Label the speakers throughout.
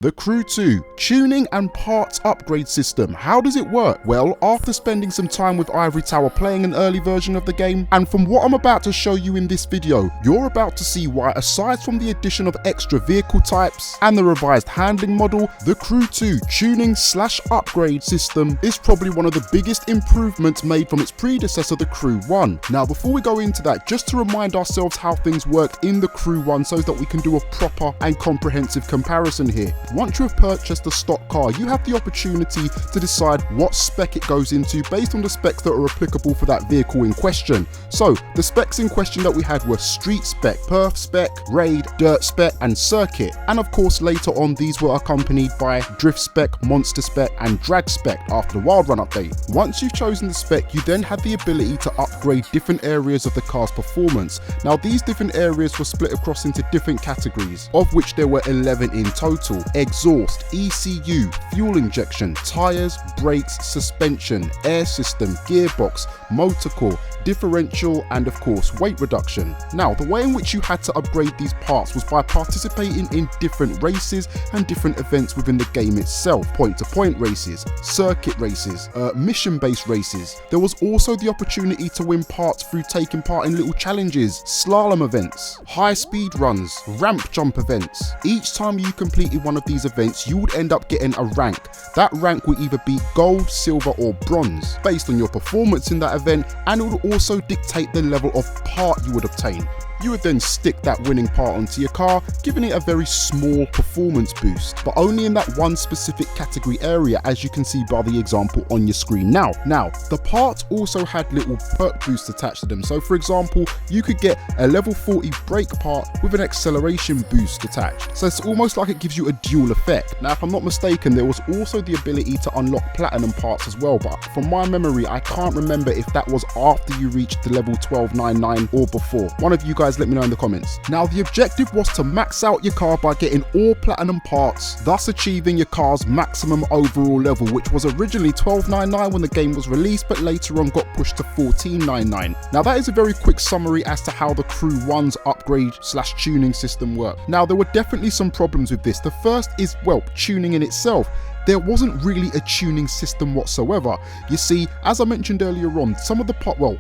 Speaker 1: The Crew 2 tuning and parts upgrade system. How does it work? Well, after spending some time with Ivory Tower playing an early version of the game, and from what I'm about to show you in this video, you're about to see why, aside from the addition of extra vehicle types and the revised handling model, the Crew 2 tuning / upgrade system is probably one of the biggest improvements made from its predecessor, the Crew 1. Now, before we go into that, just to remind ourselves how things worked in the Crew 1 so that we can do a proper and comprehensive comparison here. Once you have purchased a stock car, you have the opportunity to decide what spec it goes into based on the specs that are applicable for that vehicle in question. So the specs in question that we had were street spec, perf spec, raid, dirt spec and circuit. And of course later on these were accompanied by drift spec, monster spec and drag spec after the wild run update. Once you've chosen the spec, you then had the ability to upgrade different areas of the car's performance. Now these different areas were split across into different categories, of which there were 11 in total. Exhaust, ECU, fuel injection, tyres, brakes, suspension, air system, gearbox, motor core, differential and of course weight reduction. Now the way in which you had to upgrade these parts was by participating in different races and different events within the game itself. Point-to-point races, circuit races, mission-based races. There was also the opportunity to win parts through taking part in little challenges, slalom events, high-speed runs, ramp jump events. Each time you completed one of these events, you would end up getting a rank. That rank would either be gold, silver or bronze based on your performance in that event, and it would also dictate the level of part you would obtain. You would then stick that winning part onto your car, giving it a very small performance boost, but only in that one specific category area, as you can see by the example on your screen now. Now, the parts also had little perk boosts attached to them. So for example, you could get a level 40 brake part with an acceleration boost attached. So it's almost like it gives you a dual effect. Now, if I'm not mistaken, there was also the ability to unlock platinum parts as well, but from my memory, I can't remember if that was after you reached the level 1299 or before. One of you guys let me know in the comments. Now the objective was to max out your car by getting all platinum parts, thus achieving your car's maximum overall level, which was originally 1299 when the game was released, but later on got pushed to 1499. Now that is a very quick summary as to how the Crew 1's upgrade / tuning system worked. Now there were definitely some problems with this. The first is, well, tuning in itself. There wasn't really a tuning system whatsoever. You see, as I mentioned earlier on, some of the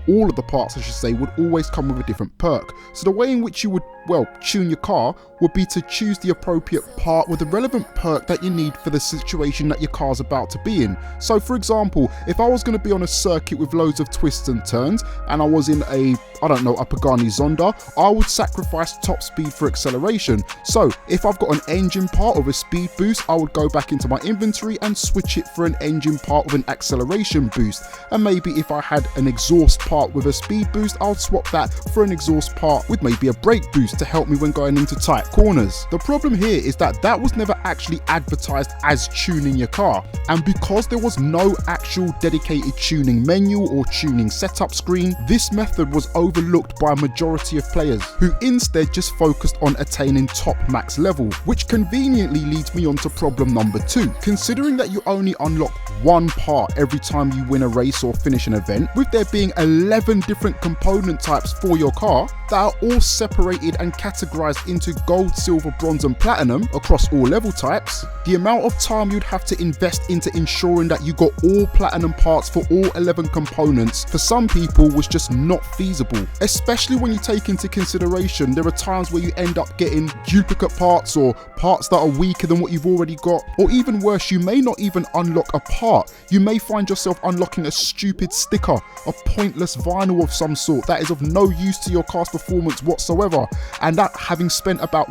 Speaker 1: all of the parts I should say, would always come with a different perk. So the way in which you would, tune your car would be to choose the appropriate part with the relevant perk that you need for the situation that your car's about to be in. So for example, if I was going to be on a circuit with loads of twists and turns and I was in a Pagani Zonda, I would sacrifice top speed for acceleration. So if I've got an engine part of a speed boost, I would go back into my inventory and switch it for an engine part with an acceleration boost. And maybe if I had an exhaust part with a speed boost, I'll swap that for an exhaust part with maybe a brake boost to help me when going into tight corners. The problem here is that that was never actually advertised as tuning your car, and because there was no actual dedicated tuning menu or tuning setup screen, this method was overlooked by a majority of players who instead just focused on attaining top max level, which conveniently leads me on to problem number 2. Considering that you only unlock one part every time you win a race or finish an event, with there being 11 different component types for your car that are all separated and categorized into gold, silver, bronze and platinum across all level types, the amount of time you'd have to invest into ensuring that you got all platinum parts for all 11 components for some people was just not feasible, especially when you take into consideration there are times where you end up getting duplicate parts or parts that are weaker than what you've already got, or even worse, you may not even unlock a part. You may find yourself unlocking a stupid sticker, a pointless vinyl of some sort that is of no use to your car's performance whatsoever, and that having spent about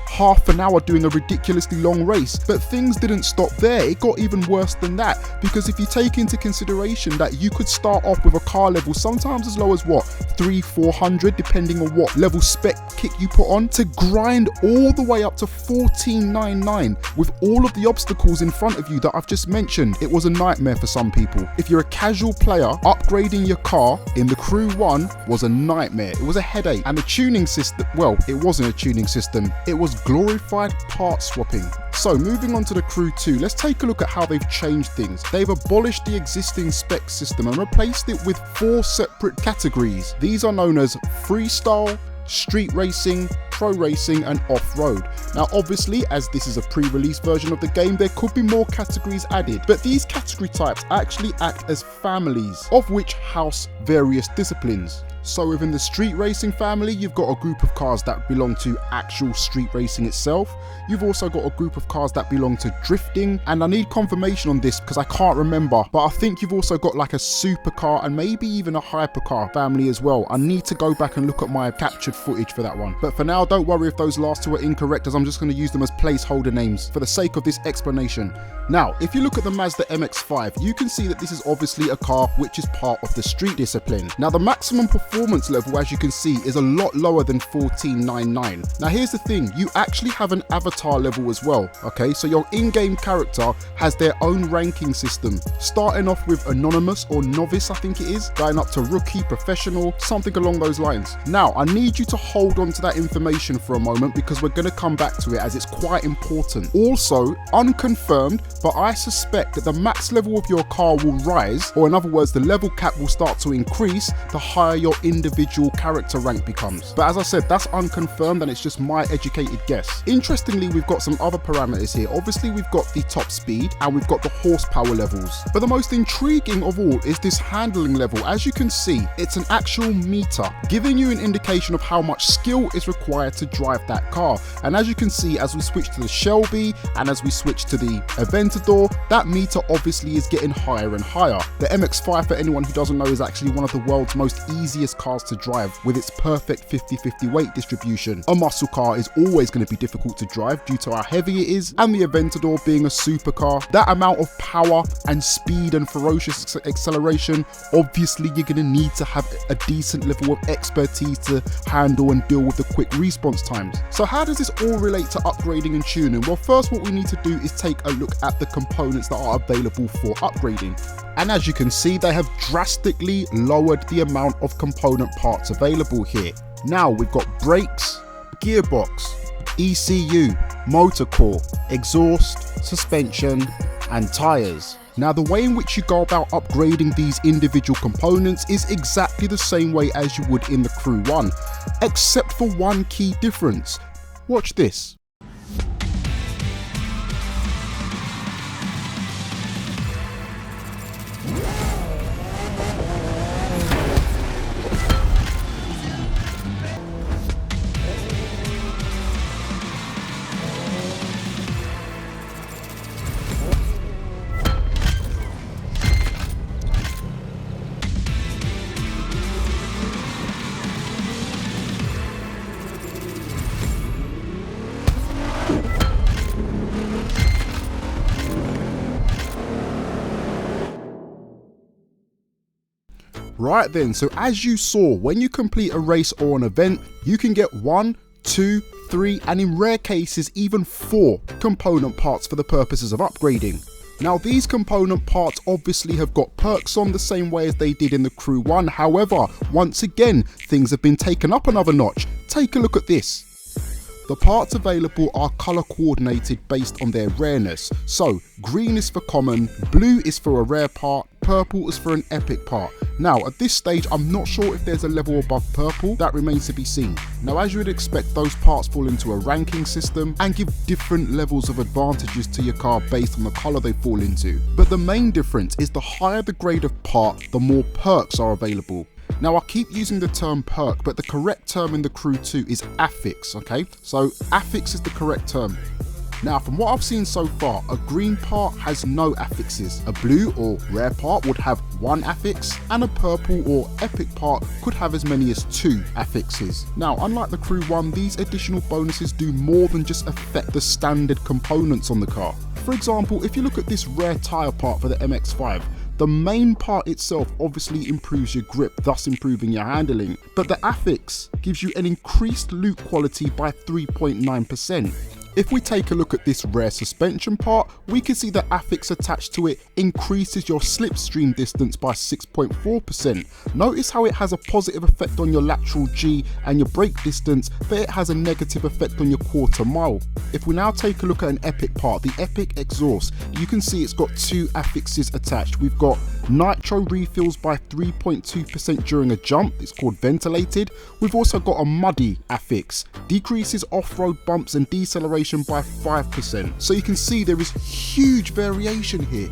Speaker 1: half an hour doing a ridiculously long race. But things didn't stop there, it got even worse than that, because if you take into consideration that you could start off with a car level sometimes as low as 300-400 depending on what level spec kit you put on, to grind all the way up to 1499 with all of the obstacles in front of you that I've just mentioned. It was a nightmare for some people. If you're a casual player, upgrading your car in the Crew 1 was a nightmare. It was a headache, and the tuning system, it wasn't a tuning system, it was glorified part swapping. So moving on to the Crew 2, let's take a look at how they've changed things. They've abolished the existing spec system and replaced it with 4 separate categories. These are known as freestyle, street racing, pro racing and off-road. Now obviously, as this is a pre-release version of the game, there could be more categories added, but these category types actually act as families, of which house various disciplines. So within the street racing family, you've got a group of cars that belong to actual street racing itself. You've also got a group of cars that belong to drifting, and I need confirmation on this because I can't remember, but I think you've also got like a supercar and maybe even a hypercar family as well. I need to go back and look at my captured footage for that one. But for now, don't worry if those last two are incorrect, as I'm just going to use them as placeholder names for the sake of this explanation. Now, if you look at the Mazda MX-5, you can see that this is obviously a car which is part of the street discipline. Now, the maximum performance level, as you can see, is a lot lower than 1499. Now, here's the thing, you actually have an avatar level as well, okay? So your in-game character has their own ranking system, starting off with anonymous or novice, I think it is, going up to rookie, professional, something along those lines. Now, I need you to hold on to that information for a moment because we're going to come back to it as it's quite important. Also, unconfirmed, but I suspect that the max level of your car will rise, or in other words, the level cap will start to increase the higher your individual character rank becomes. But as I said, that's unconfirmed and it's just my educated guess. Interestingly, we've got some other parameters here. Obviously, we've got the top speed and we've got the horsepower levels. But the most intriguing of all is this handling level. As you can see, it's an actual meter, giving you an indication of how much skill is required to drive that car. And as you can see, as we switch to the Shelby and as we switch to the Aventador, that meter obviously is getting higher and higher. The MX-5, for anyone who doesn't know, is actually one of the world's most easiest cars to drive with its perfect 50-50 weight distribution. A muscle car is always going to be difficult to drive due to how heavy it is, and the Aventador being a supercar, that amount of power and speed and ferocious acceleration, obviously you're going to need to have a decent level of expertise to handle and deal with the quick response times. So how does this all relate to upgrading and tuning? Well, first what we need to do is take a look at the components that are available for upgrading. And as you can see, they have drastically lowered the amount of component parts available here. Now we've got brakes, gearbox, ECU, motor core, exhaust, suspension, and tyres. Now the way in which you go about upgrading these individual components is exactly the same way as you would in the Crew 1, except for one key difference. Watch this. Right then, so as you saw, when you complete a race or an event, you can get 1, 2, 3, and in rare cases even 4 component parts for the purposes of upgrading. Now these component parts obviously have got perks on the same way as they did in the Crew 1, however, once again, things have been taken up another notch. Take a look at this. The parts available are colour coordinated based on their rareness. So green is for common, blue is for a rare part, purple is for an epic part. Now at this stage I'm not sure if there's a level above purple, that remains to be seen. Now as you would expect, those parts fall into a ranking system and give different levels of advantages to your car based on the colour they fall into. But the main difference is the higher the grade of part, the more perks are available. Now I keep using the term perk, but the correct term in the Crew 2 is affix, okay? So affix is the correct term. Now from what I've seen so far, a green part has no affixes, a blue or rare part would have 1 affix, and a purple or epic part could have as many as 2 affixes. Now unlike the Crew 1, these additional bonuses do more than just affect the standard components on the car. For example, if you look at this rare tyre part for the MX-5, the main part itself obviously improves your grip, thus improving your handling, but the affix gives you an increased loop quality by 3.9%. If we take a look at this rare suspension part, we can see the affix attached to it increases your slipstream distance by 6.4%. Notice how it has a positive effect on your lateral G and your brake distance, but it has a negative effect on your quarter mile. If we now take a look at an epic part, the epic exhaust, you can see it's got 2 affixes attached. We've got nitro refills by 3.2% during a jump, it's called ventilated. We've also got a muddy affix, decreases off-road bumps and deceleration by 5%. So you can see there is huge variation here.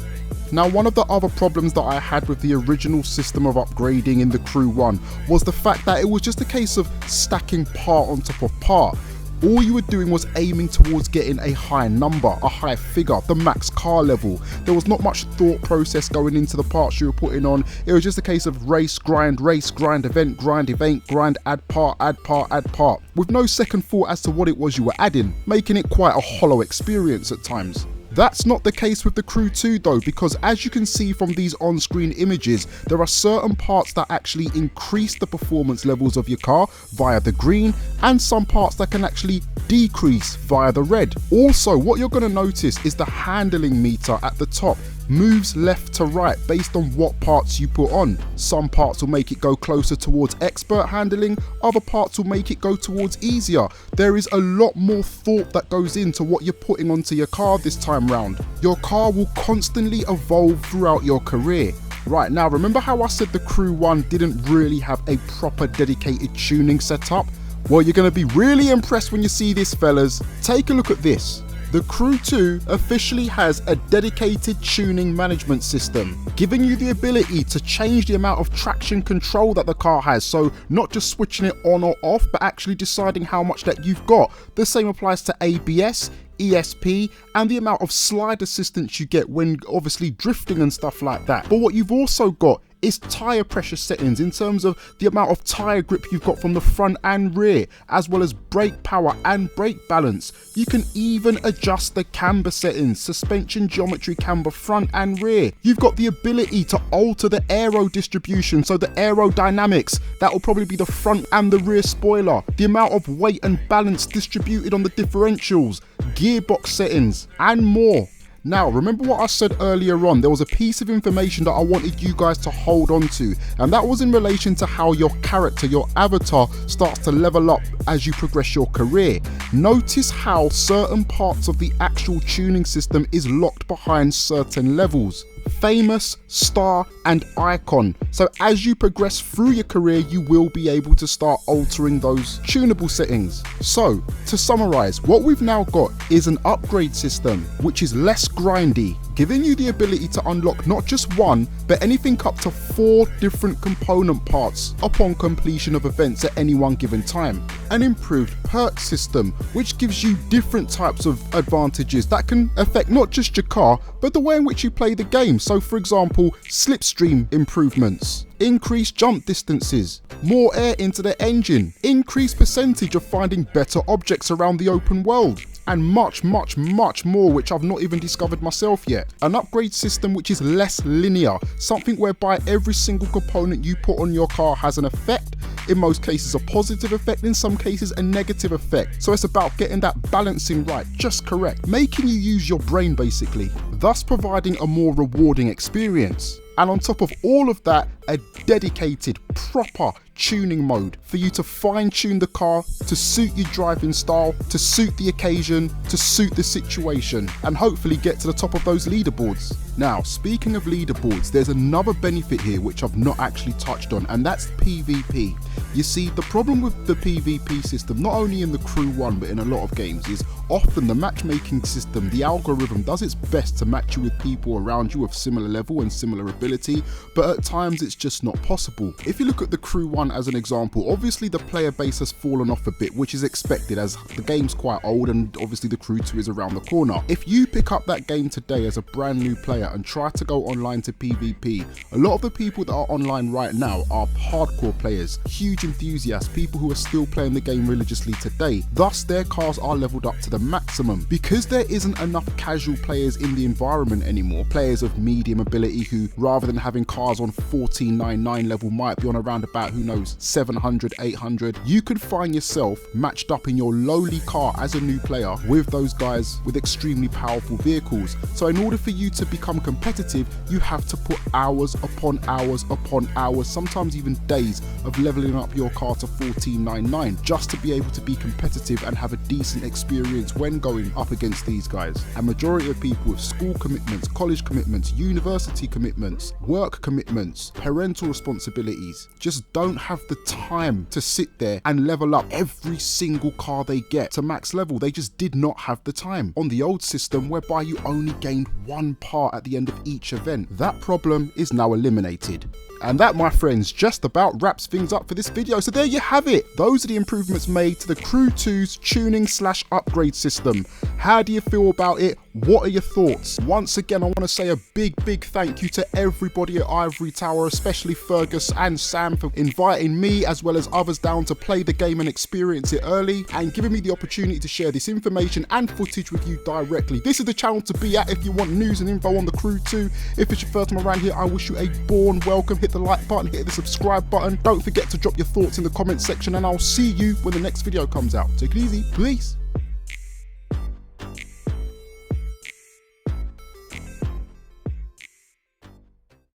Speaker 1: Now, one of the other problems that I had with the original system of upgrading in the Crew 1 was the fact that it was just a case of stacking part on top of part. All you were doing was aiming towards getting a high number, a high figure, the max car level. There was not much thought process going into the parts you were putting on. It was just a case of race, grind, event, grind, add part, with no second thought as to what it was you were adding, making it quite a hollow experience at times. That's not the case with the Crew 2 though, because as you can see from these on-screen images, there are certain parts that actually increase the performance levels of your car via the green, and some parts that can actually decrease via the red. Also, what you're going to notice is the handling meter at the top moves left to right based on what parts you put on. Some parts will make it go closer towards expert handling, other parts will make it go towards easier. There is a lot more thought that goes into what you're putting onto your car this time round. Your car will constantly evolve throughout your career. Right, now remember how I said the Crew 1 didn't really have a proper dedicated tuning setup? Well, you're going to be really impressed when you see this, fellas. Take a look at this. The Crew 2 officially has a dedicated tuning management system, giving you the ability to change the amount of traction control that the car has. So not just switching it on or off, but actually deciding how much that you've got. The same applies to ABS, ESP, and the amount of slide assistance you get when obviously drifting and stuff like that. But what you've also got is tyre pressure settings in terms of the amount of tyre grip you've got from the front and rear, as well as brake power and brake balance. You can even adjust the camber settings, suspension geometry camber front and rear. You've got the ability to alter the aero distribution, so the aerodynamics, that will probably be the front and the rear spoiler, the amount of weight and balance distributed on the differentials, gearbox settings, and more. Now, remember what I said earlier on, there was a piece of information that I wanted you guys to hold on to, and that was in relation to how your character, your avatar, starts to level up as you progress your career. Notice how certain parts of the actual tuning system is locked behind certain levels. Famous, star, and icon. So as you progress through your career, you will be able to start altering those tunable settings. So to summarize, what we've now got is an upgrade system which is less grindy, giving you the ability to unlock not just one, but anything up to 4 different component parts upon completion of events at any one given time. An improved perk system, which gives you different types of advantages that can affect not just your car, but the way in which you play the game. So for example, slipstream improvements, increased jump distances, more air into the engine, increased percentage of finding better objects around the open world, and much more, which I've not even discovered myself yet. An upgrade system which is less linear, something whereby every single component you put on your car has an effect, in most cases a positive effect, in some cases a negative effect. So it's about getting that balancing right, just correct, making you use your brain basically, thus providing a more rewarding experience. And on top of all of that, a dedicated, proper tuning mode for you to fine tune the car to suit your driving style, to suit the occasion, to suit the situation, and hopefully get to the top of those leaderboards. Now, speaking of leaderboards, there's another benefit here which I've not actually touched on, and that's PvP. You see, the problem with the PvP system, not only in the Crew 1 but in a lot of games, is often the matchmaking system, the algorithm does its best to match you with people around you of similar level and similar ability, but at times it's just not possible. If you look at the Crew 1 as an example, obviously the player base has fallen off a bit, which is expected as the game's quite old and obviously the Crew 2 is around the corner. If you pick up that game today as a brand new player and try to go online to PvP, a lot of the people that are online right now are hardcore players, huge enthusiasts, people who are still playing the game religiously today. Thus their cars are leveled up to the maximum. Because there isn't enough casual players in the environment anymore, players of medium ability who, rather than having cars on 1499 level, might be on around about, who knows, 700, 800, you could find yourself matched up in your lowly car as a new player with those guys with extremely powerful vehicles. So in order for you to become competitive, you have to put hours upon hours upon hours, sometimes even days of leveling up your car to 1499 just to be able to be competitive and have a decent experience experience when going up against these guys. A majority of people with school commitments, college commitments, university commitments, work commitments, parental responsibilities, just don't have the time to sit there and level up every single car they get to max level. They just did not have the time. On the old system, whereby you only gained one part at the end of each event, that problem is now eliminated. And that, my friends, just about wraps things up for this video. So there you have it. Those are the improvements made to the Crew 2's tuning/upgrade system. How do you feel about it? What are your thoughts? Once again, I want to say a big thank you to everybody at Ivory Tower, especially Fergus and Sam, for inviting me as well as others down to play the game and experience it early, and giving me the opportunity to share this information and footage with you directly. This is the channel to be at if you want news and info on the Crew 2. If it's your first time around here, I wish you a born welcome. Hit the like button, hit the subscribe button. Don't forget to drop your thoughts in the comment section, and I'll see you when the next video comes out. Take it easy, peace.